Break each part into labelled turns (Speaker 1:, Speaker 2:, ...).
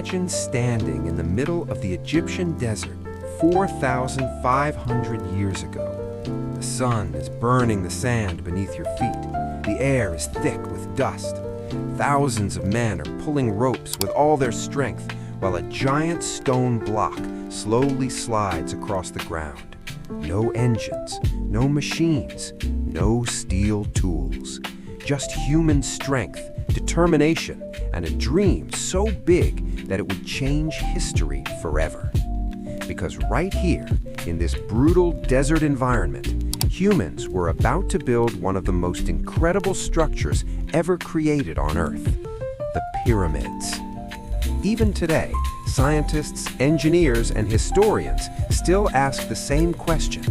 Speaker 1: Imagine standing in the middle of the Egyptian desert 4,500 years ago. The sun is burning the sand beneath your feet. The air is thick with dust. Thousands of men are pulling ropes with all their strength while a giant stone block slowly slides across the ground. No engines, no machines, no steel tools. Just human strength, determination, and a dream so big that it would change history forever. Because right here, in this brutal desert environment, humans were about to build one of the most incredible structures ever created on Earth, the pyramids. Even today, scientists, engineers, and historians still ask the same question: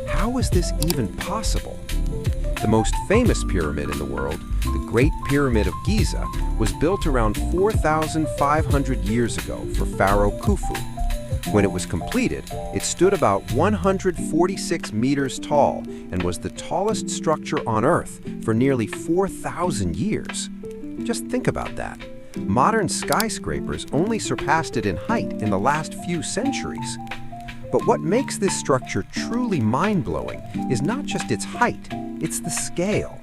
Speaker 1: how is this even possible? The most famous pyramid in the world, the Great Pyramid of Giza, was built around 4,500 years ago for Pharaoh Khufu. When it was completed, it stood about 146 meters tall and was the tallest structure on Earth for nearly 4,000 years. Just think about that. Modern skyscrapers only surpassed it in height in the last few centuries. But what makes this structure truly mind-blowing is not just its height, it's the scale.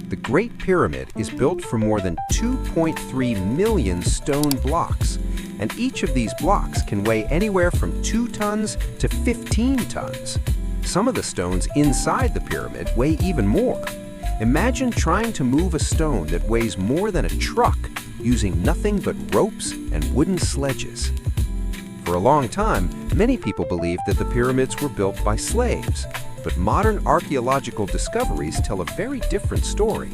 Speaker 1: The Great Pyramid is built from more than 2.3 million stone blocks, and each of these blocks can weigh anywhere from 2 tons to 15 tons. Some of the stones inside the pyramid weigh even more. Imagine trying to move a stone that weighs more than a truck using nothing but ropes and wooden sledges. For a long time, many people believed that the pyramids were built by slaves, but modern archaeological discoveries tell a very different story.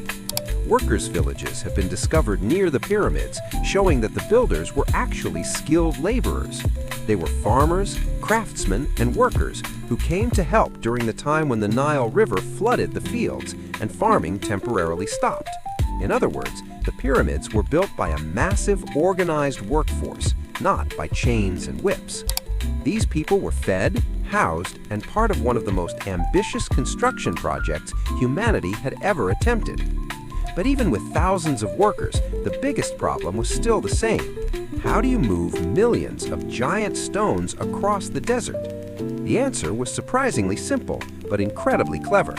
Speaker 1: Workers' villages have been discovered near the pyramids, showing that the builders were actually skilled laborers. They were farmers, craftsmen, and workers who came to help during the time when the Nile River flooded the fields and farming temporarily stopped. In other words, the pyramids were built by a massive, organized workforce, not by chains and whips. These people were fed, housed, and part of one of the most ambitious construction projects humanity had ever attempted. But even with thousands of workers, the biggest problem was still the same. How do you move millions of giant stones across the desert? The answer was surprisingly simple, but incredibly clever.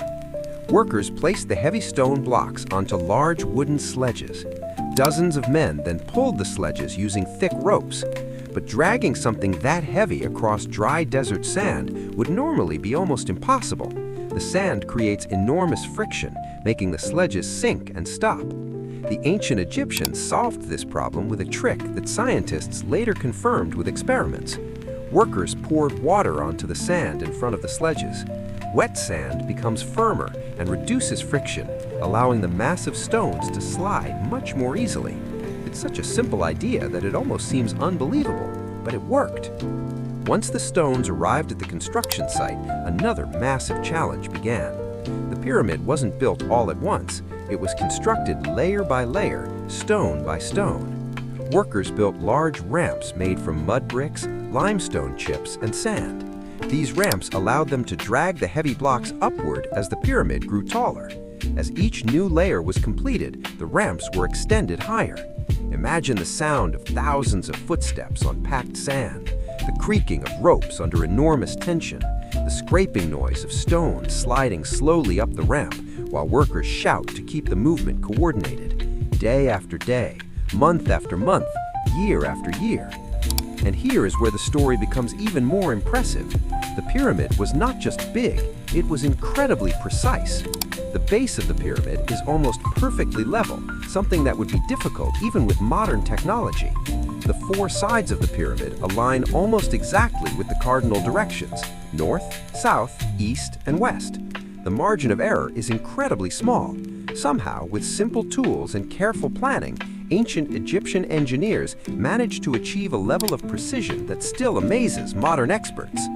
Speaker 1: Workers placed the heavy stone blocks onto large wooden sledges. Dozens of men then pulled the sledges using thick ropes. But dragging something that heavy across dry desert sand would normally be almost impossible. The sand creates enormous friction, making the sledges sink and stop. The ancient Egyptians solved this problem with a trick that scientists later confirmed with experiments. Workers poured water onto the sand in front of the sledges. Wet sand becomes firmer and reduces friction, allowing the massive stones to slide much more easily. It's such a simple idea that it almost seems unbelievable, but it worked. Once the stones arrived at the construction site, another massive challenge began. The pyramid wasn't built all at once. It was constructed layer by layer, stone by stone. Workers built large ramps made from mud bricks, limestone chips, and sand. These ramps allowed them to drag the heavy blocks upward as the pyramid grew taller. As each new layer was completed, the ramps were extended higher. Imagine the sound of thousands of footsteps on packed sand, the creaking of ropes under enormous tension, the scraping noise of stones sliding slowly up the ramp while workers shout to keep the movement coordinated. Day after day, month after month, year after year. And here is where the story becomes even more impressive. The pyramid was not just big, it was incredibly precise. The base of the pyramid is almost perfectly level, something that would be difficult even with modern technology. The 4 sides of the pyramid align almost exactly with the cardinal directions: north, south, east, and west. The margin of error is incredibly small. Somehow, with simple tools and careful planning, ancient Egyptian engineers managed to achieve a level of precision that still amazes modern experts.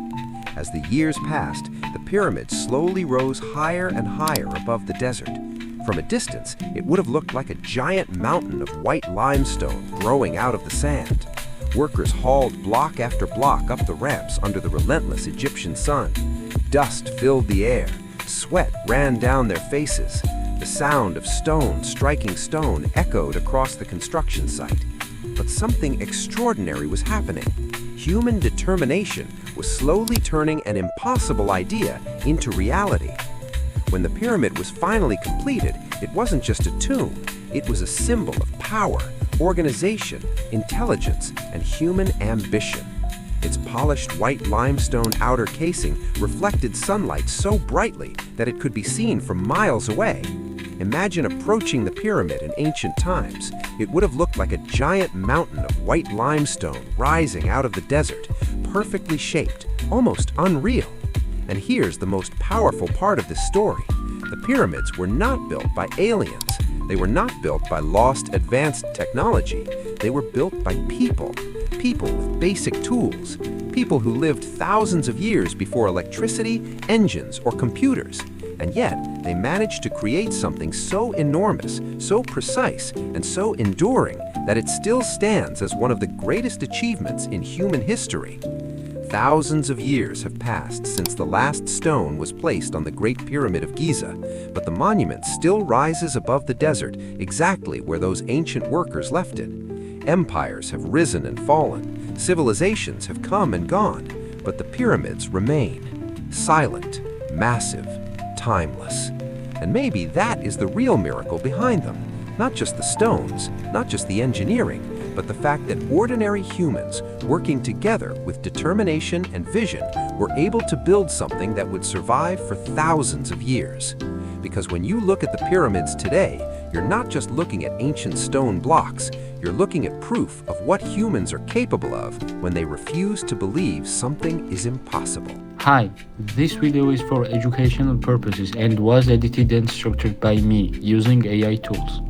Speaker 1: As the years passed, the pyramid slowly rose higher and higher above the desert. From a distance, it would have looked like a giant mountain of white limestone growing out of the sand. Workers hauled block after block up the ramps under the relentless Egyptian sun. Dust filled the air, sweat ran down their faces. The sound of stone striking stone echoed across the construction site. But something extraordinary was happening. Human determination was slowly turning an impossible idea into reality. When the pyramid was finally completed, it wasn't just a tomb. It was a symbol of power, organization, intelligence, and human ambition. Its polished white limestone outer casing reflected sunlight so brightly that it could be seen from miles away. Imagine approaching the pyramid in ancient times. It would have looked like a giant mountain of white limestone rising out of the desert, perfectly shaped, almost unreal. And here's the most powerful part of this story. The pyramids were not built by aliens. They were not built by lost advanced technology. They were built by people with basic tools, people who lived thousands of years before electricity, engines, or computers. And yet, they managed to create something so enormous, so precise, and so enduring that it still stands as one of the greatest achievements in human history. Thousands of years have passed since the last stone was placed on the Great Pyramid of Giza, but the monument still rises above the desert exactly where those ancient workers left it. Empires have risen and fallen, civilizations have come and gone, but the pyramids remain, silent, massive, timeless. And maybe that is the real miracle behind them. Not just the stones, not just the engineering, but the fact that ordinary humans, working together with determination and vision, were able to build something that would survive for thousands of years. Because when you look at the pyramids today, you're not just looking at ancient stone blocks, you're looking at proof of what humans are capable of when they refuse to believe something is impossible.
Speaker 2: Hi, this video is for educational purposes and was edited and structured by me using AI tools.